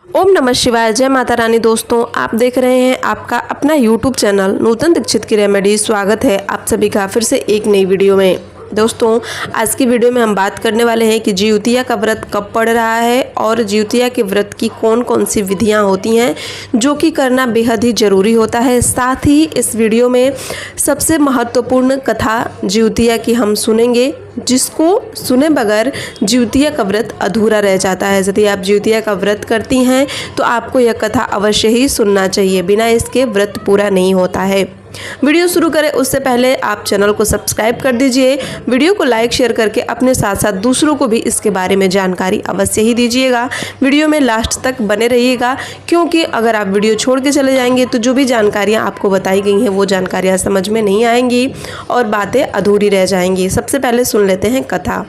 ओम नमः शिवाय। जय माता रानी। दोस्तों, आप देख रहे हैं आपका अपना यूट्यूब चैनल नूतन दीक्षित की रेमेडी। स्वागत है आप सभी का फिर से एक नई वीडियो में। दोस्तों, आज की वीडियो में हम बात करने वाले हैं कि जिउतिया का व्रत कब पड़ रहा है और जिउतिया के व्रत की कौन कौन सी विधियां होती हैं जो कि करना बेहद ही ज़रूरी होता है। साथ ही इस वीडियो में सबसे महत्वपूर्ण कथा जिउतिया की हम सुनेंगे, जिसको सुने बगैर जिउतिया का व्रत अधूरा रह जाता है। यदि आप जिउतिया का व्रत करती हैं तो आपको यह कथा अवश्य ही सुनना चाहिए, बिना इसके व्रत पूरा नहीं होता है। वीडियो शुरू करें उससे पहले आप चैनल को सब्सक्राइब कर दीजिए, वीडियो को लाइक शेयर करके अपने साथ साथ दूसरों को भी इसके बारे में जानकारी अवश्य ही दीजिएगा। वीडियो में लास्ट तक बने रहिएगा, क्योंकि अगर आप वीडियो छोड़ के चले जाएंगे तो जो भी जानकारियाँ आपको बताई गई हैं वो जानकारियाँ समझ में नहीं आएंगी और बातें अधूरी रह जाएंगी। सबसे पहले सुन लेते हैं कथा।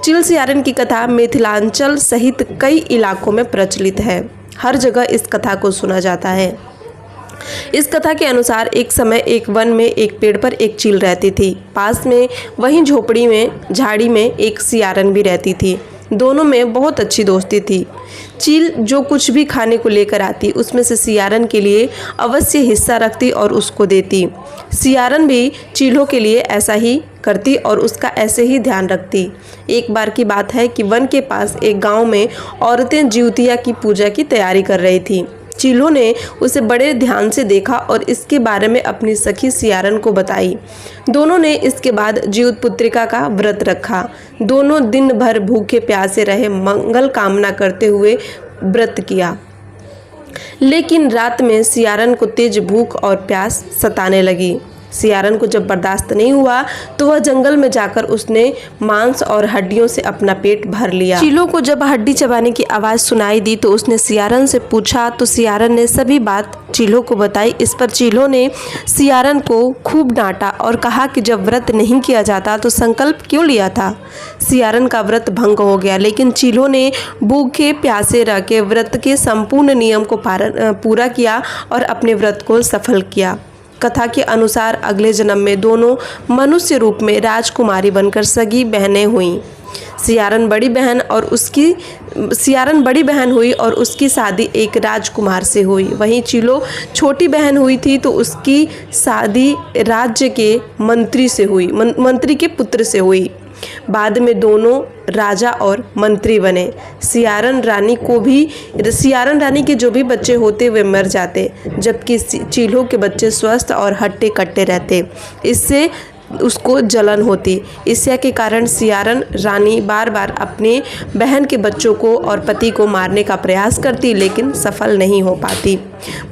चील सियारन की कथा मिथिलांचल सहित कई इलाकों में प्रचलित है। हर जगह इस कथा को सुना जाता है। इस कथा के अनुसार एक समय एक वन में एक पेड़ पर एक चील रहती थी। पास में वहीं झोपड़ी में झाड़ी में एक सियारन भी रहती थी। दोनों में बहुत अच्छी दोस्ती थी। चील जो कुछ भी खाने को लेकर आती उसमें से सियारन के लिए अवश्य हिस्सा रखती और उसको देती। सियारन भी चीलों के लिए ऐसा ही करती और उसका ऐसे ही ध्यान रखती। एक बार की बात है कि वन के पास एक गांव में औरतें जिउतिया की पूजा की तैयारी कर रही थी। चीलों ने उसे बड़े ध्यान से देखा और इसके बारे में अपनी सखी सियारन को बताई। दोनों ने इसके बाद जिउत पुत्रिका का व्रत रखा। दोनों दिन भर भूखे प्यासे रहे, मंगल कामना करते हुए व्रत किया। लेकिन रात में सियारन को तेज भूख और प्यास सताने लगी। सियारन को जब बर्दाश्त नहीं हुआ तो वह जंगल में जाकर उसने मांस और हड्डियों से अपना पेट भर लिया। चीलों को जब हड्डी चबाने की आवाज़ सुनाई दी तो उसने सियारन से पूछा, तो सियारन ने सभी बात चीलों को बताई। इस पर चीलों ने सियारन को खूब डांटा और कहा कि जब व्रत नहीं किया जाता तो संकल्प क्यों लिया था। सियारन का व्रत भंग हो गया, लेकिन चीलों ने भूखे प्यासे रह के व्रत के संपूर्ण नियम को पूरा किया और अपने व्रत को सफल किया। कथा के अनुसार अगले जन्म में दोनों मनुष्य रूप में राजकुमारी बनकर सगी बहनें हुईं। सियारन बड़ी बहन हुई और उसकी शादी एक राजकुमार से हुई। वहीं चीलो छोटी बहन हुई थी तो उसकी शादी राज्य के मंत्री के पुत्र से हुई। बाद में दोनों राजा और मंत्री बने। सियारन रानी के जो भी बच्चे होते वे मर जाते, जबकि चीलों के बच्चे स्वस्थ और हट्टे कट्टे रहते। इससे उसको जलन होती। ईर्ष्या के कारण सियारन रानी बार बार अपने बहन के बच्चों को और पति को मारने का प्रयास करती, लेकिन सफल नहीं हो पाती।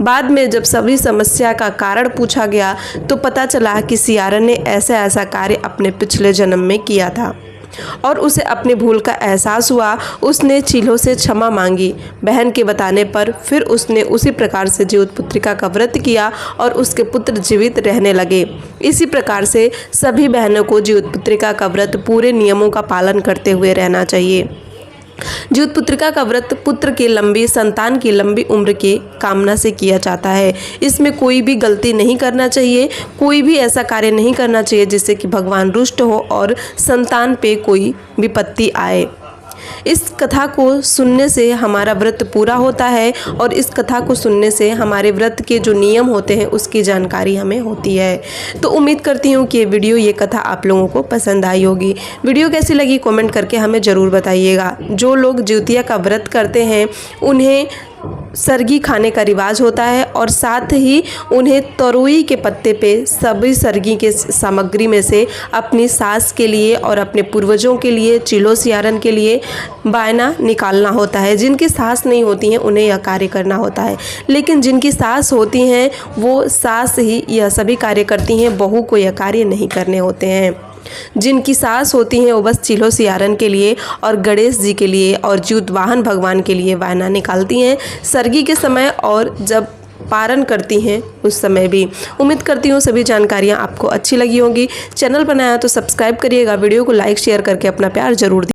बाद में जब सभी समस्या का कारण पूछा गया तो पता चला कि सियारन ने ऐसा कार्य अपने पिछले जन्म में किया था और उसे अपनी भूल का एहसास हुआ। उसने चीलों से क्षमा मांगी। बहन के बताने पर फिर उसने उसी प्रकार से जिउत पुत्रिका का व्रत किया और उसके पुत्र जीवित रहने लगे। इसी प्रकार से सभी बहनों को जिउत पुत्रिका का व्रत पूरे नियमों का पालन करते हुए रहना चाहिए। जिउत पुत्रिका का व्रत पुत्र की संतान की लंबी उम्र की कामना से किया जाता है। इसमें कोई भी गलती नहीं करना चाहिए, कोई भी ऐसा कार्य नहीं करना चाहिए जिससे कि भगवान रुष्ट हो और संतान पे कोई विपत्ति आए। इस कथा को सुनने से हमारा व्रत पूरा होता है और इस कथा को सुनने से हमारे व्रत के जो नियम होते हैं उसकी जानकारी हमें होती है। तो उम्मीद करती हूँ कि ये कथा आप लोगों को पसंद आई होगी। वीडियो कैसी लगी कमेंट करके हमें ज़रूर बताइएगा। जो लोग जिउतिया का व्रत करते हैं उन्हें सरगी खाने का रिवाज होता है और साथ ही उन्हें तरोई के पत्ते पे सभी सरगी के सामग्री में से अपनी सास के लिए और अपने पूर्वजों के लिए, चीलो सियारन के लिए बायना निकालना होता है। जिनकी सास नहीं होती हैं उन्हें यह कार्य करना होता है, लेकिन जिनकी सास होती हैं वो सास ही यह सभी कार्य करती हैं, बहू को यह कार्य नहीं करने होते हैं। जिनकी सास होती हैं वो बस चीलो सियारन के लिए और गणेश जी के लिए और जिउत वाहन भगवान के लिए वायना निकालती हैं सरगी के समय और जब पारण करती हैं उस समय भी। उम्मीद करती हूँ सभी जानकारियाँ आपको अच्छी लगी होंगी। चैनल बनाया तो सब्सक्राइब करिएगा, वीडियो को लाइक शेयर करके अपना प्यार जरूर